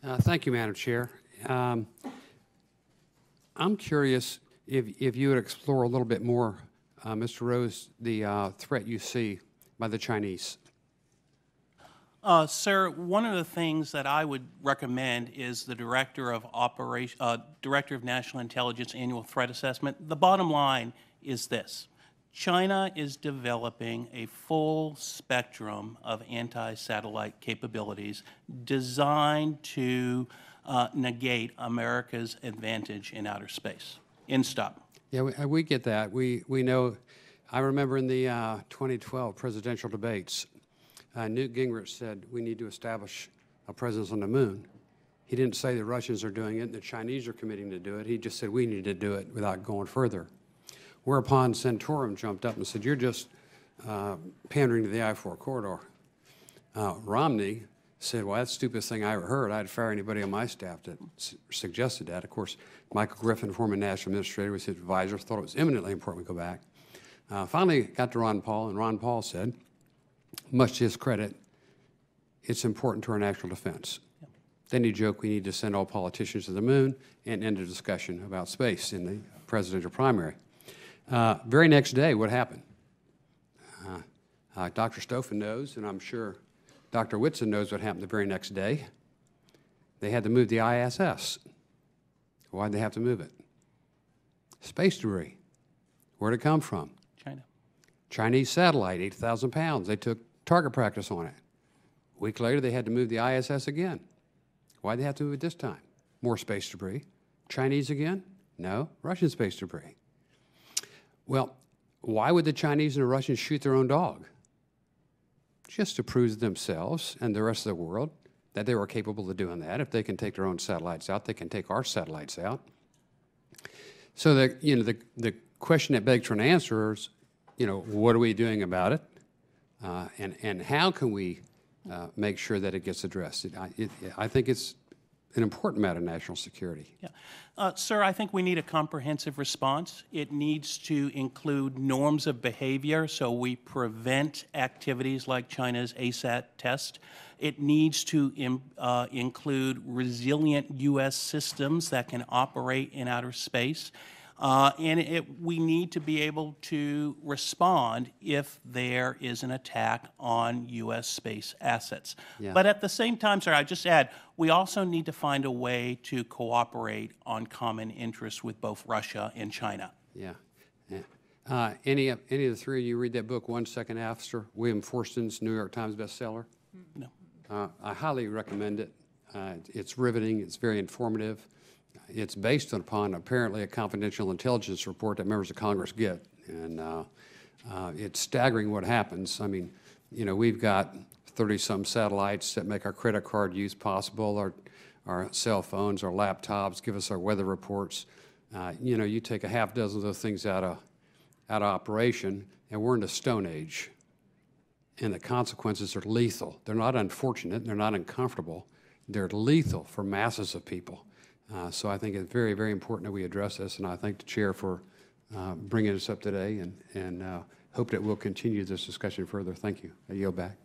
Thank you, Madam Chair. I'm curious if you would explore a little bit more, Mr. Rose, the threat you see by the Chinese. Sir, one of the things that I would recommend is the Director of National Intelligence Annual Threat Assessment. The bottom line is this. China is developing a full spectrum of anti-satellite capabilities designed to negate America's advantage in outer space. End stop. Yeah, we get that. We know. I remember in the 2012 presidential debates, Newt Gingrich said we need to establish a presence on the moon. He didn't say the Russians are doing it, the Chinese are committing to do it. He just said we need to do it without going further. Whereupon Centaurum jumped up and said, you're just pandering to the I-4 corridor. Romney said, well, that's the stupidest thing I ever heard. I'd fire anybody on my staff that suggested that. Of course, Michael Griffin, former national administrator, was his advisor, thought it was eminently important we go back. Finally got to Ron Paul, and Ron Paul said, much to his credit, it's important to our national defense. Yep. Then he joked we need to send all politicians to the moon and end the discussion about space in the presidential primary. Very next day, what happened? Dr. Stoffen knows, and I'm sure Dr. Whitson knows what happened the very next day. They had to move the ISS. Why'd they have to move it? Space debris. Where'd it come from? China. Chinese satellite, 8,000 pounds. They took target practice on it. A week later, they had to move the ISS again. Why'd they have to move it this time? More space debris. Chinese again? No, Russian space debris. Well, why would the Chinese and the Russians shoot their own dog? Just to prove to themselves and the rest of the world that they were capable of doing that. If they can take their own satellites out, they can take our satellites out. So the question that begs for an answer is, what are we doing about it? And how can we make sure that it gets addressed? I think it's an important matter of national security. Yeah. Sir, I think we need a comprehensive response. It needs to include norms of behavior so we prevent activities like China's ASAT test. It needs to include resilient U.S. systems that can operate in outer space. We need to be able to respond if there is an attack on U.S. space assets. Yeah. But at the same time, sir, I just add, we also need to find a way to cooperate on common interests with both Russia and China. Yeah. Yeah. Any of the three of you read that book, 1 Second After, William Forsten's New York Times bestseller? No. I highly recommend it. It's riveting. It's very informative. It's based upon apparently a confidential intelligence report that members of Congress get, and it's staggering what happens. I mean, we've got 30-some satellites that make our credit card use possible, our cell phones, our laptops, give us our weather reports. You take a half dozen of those things out of operation, and we're in the Stone Age, and the consequences are lethal. They're not unfortunate. They're not uncomfortable. They're lethal for masses of people. So I think it's very, very important that we address this, and I thank the chair for bringing us up today, and hope that we'll continue this discussion further. Thank you. I yield back.